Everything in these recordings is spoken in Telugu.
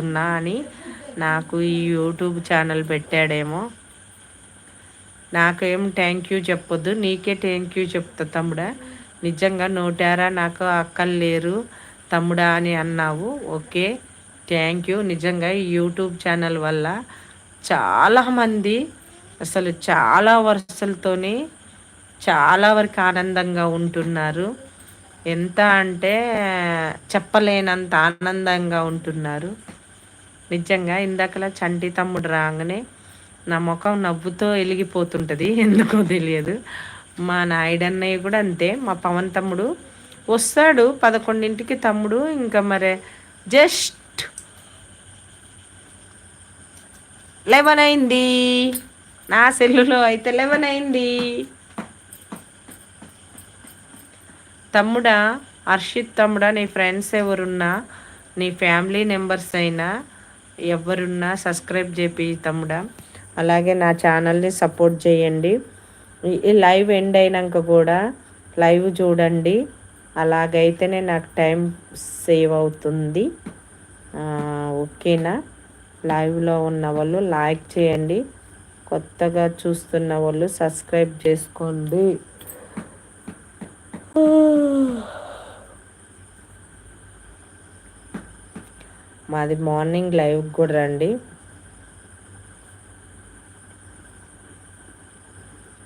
ఉన్నా అని నాకు ఈ యూట్యూబ్ ఛానల్ పెట్టాడేమో. నాకేం థ్యాంక్ యూ చెప్పొద్దు, నీకే థ్యాంక్ యూ చెప్తా తమ్ముడా. నిజంగా నోటారా నాకు అక్కలు లేరు తమ్ముడా అని అన్నావు. Okay, thank you. నిజంగా ఈ యూట్యూబ్ ఛానల్ వల్ల చాలామంది అసలు చాలా వరుసలతోని చాలా వరకు ఆనందంగా ఉంటున్నారు. ఎంత అంటే చెప్పలేనంత ఆనందంగా ఉంటున్నారు. నిజంగా ఇందాకలా చంటి తమ్ముడు రాగానే నా ముఖం నవ్వుతో వెలిగిపోతుంటుంది, ఎందుకో తెలియదు. మా నాయుడన్నయ్య కూడా అంతే. మా పవన్ తమ్ముడు వస్తాడు 11ంటికి తమ్ముడు, ఇంకా మరి జస్ట్ 11 అయింది. నా సెల్లులో అయితే 11 అయింది. తమ్ముడా, హర్షిత్ తమ్ముడా, నీ ఫ్రెండ్స్ ఎవరున్నా, నీ ఫ్యామిలీ మెంబర్స్ అయినా ఎవరున్నా సబ్స్క్రైబ్ చేపి తమ్ముడా. అలాగే నా ఛానల్ని సపోర్ట్ చేయండి. ఈ లైవ్ ఎండ్ అయినాక కూడా లైవ్ చూడండి. అలాగైతేనే నాకు టైం సేవ్ అవుతుంది. ఓకేనా? లైవ్లో ఉన్న వాళ్ళు లైక్ చేయండి, కొత్తగా చూస్తున్న వాళ్ళు సబ్స్క్రైబ్ చేసుకోండి. మాది మార్నింగ్ లైవ్ కూడా రండి.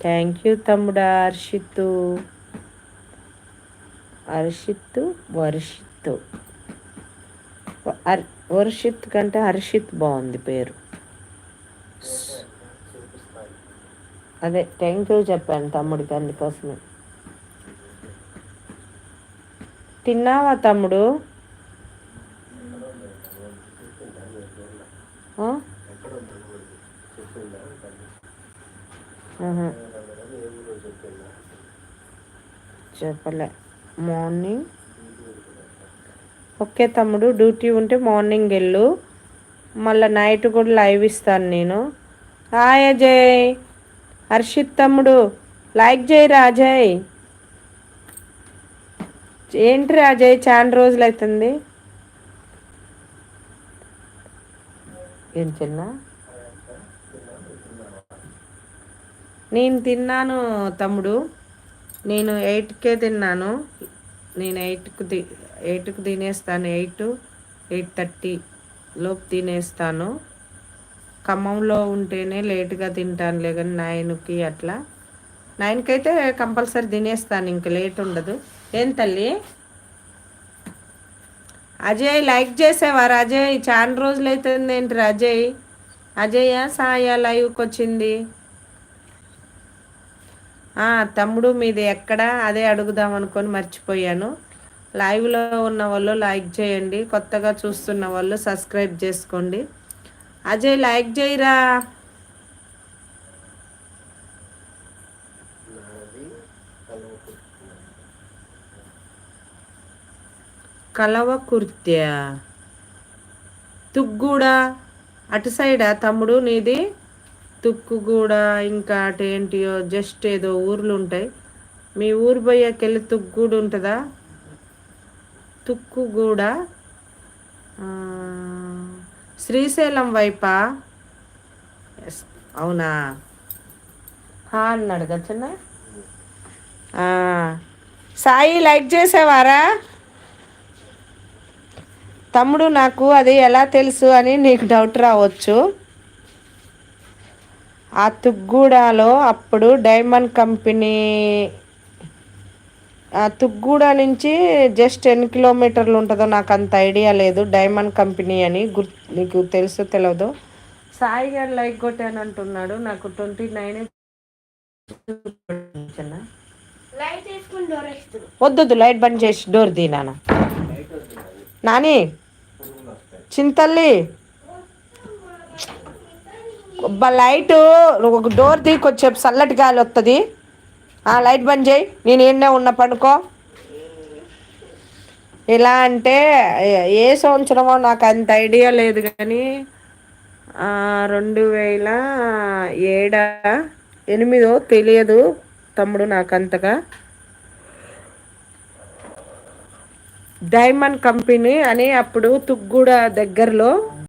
థ్యాంక్ యూ తమ్ముడా. వర్షిత్ కంటే హర్షిత్ బాగుంది పేరు. అదే థ్యాంక్ యూ చెప్పాను తమ్ముడికి, అందుకోసమే. తిన్నావా తమ్ముడు? చెప్పలే. మార్నింగ్ ఓకే తమ్ముడు, డ్యూటీ ఉంటే మార్నింగ్ వెళ్ళు, మళ్ళీ నైట్ కూడా లైవ్ ఇస్తాను నేను. హాయ్ అజయ్. హర్షిత్ తమ్ముడు లైక్ చేయరా అజయ్? ఏంటి అజయ్ చాలా రోజులు అవుతుంది. ఏం చిన్న? నేను తిన్నాను తమ్ముడు, నేను 8కే తిన్నాను. నేను 8కు తినేస్తాను. 8:30 లోపు తినేస్తాను. ఖమ్మంలో ఉంటేనే లేటుగా తింటానులే, కానీ 9కి అట్లా, 9కి అయితే కంపల్సరీ తినేస్తాను, ఇంక లేట్ ఉండదు. ఏం తల్లి? అజయ్ లైక్ చేసేవారు? అజయ్ చాలా రోజులు అవుతుంది ఏంటి అజయ్? అజయ్య సాయ లైవ్కి వచ్చింది. తమ్ముడు మీది ఎక్కడ? అదే అడుగుదాం అనుకొని మర్చిపోయాను. లైవ్లో ఉన్న వాళ్ళు లైక్ చేయండి, కొత్తగా చూస్తున్న వాళ్ళు సబ్స్క్రైబ్ చేసుకోండి. అజయ్ లైక్ చేయరా? కలవకుర్త్యా తుగ్గూడ అటు సైడా తమ్ముడు నీది? తుక్కుగూడ ఇంకా అటేంటియో జస్ట్ ఏదో ఊర్లు ఉంటాయి. మీ ఊరు పోయాకెళ్ళి తుగ్గూడు ఉంటుందా? తుక్కుగూడ శ్రీశైలం వైపా? అవునా? అన్నాడు గచ్చన్న. సాయి లైక్ చేసేవారా తమ్ముడు? నాకు అది ఎలా తెలుసు అని నీకు డౌట్ రావచ్చు. ఆ తుగ్గూడలో అప్పుడు డైమండ్ కంపెనీ, ఆ తుగ్గూడ నుంచి జస్ట్ 10 కిలోమీటర్లు ఉంటుందో నాకు అంత ఐడియా లేదు. డైమండ్ కంపెనీ అని నీకు తెలుసు తెలియదు. సాయి గారు లైక్ కొట్టాను అంటున్నాడు. నాకు 29 వద్దు, లైట్ బంద్ చేసి డోర్ తీనా నాని. చింతల్లి లైట్ ఒక డోర్ తీ, కొంచెం చల్లటి గాలి వస్తుంది. లైట్ బంద్ చేయి, నేను ఏడే ఉన్న పడుకో. ఎలా అంటే ఏ సంవత్సరమో నాకు అంత ఐడియా లేదు, కానీ 2007 8 తెలియదు తమ్ముడు నాకు అంతగా. డైమండ్ కంపెనీ అని అప్పుడు తుగ్గూడ దగ్గరలో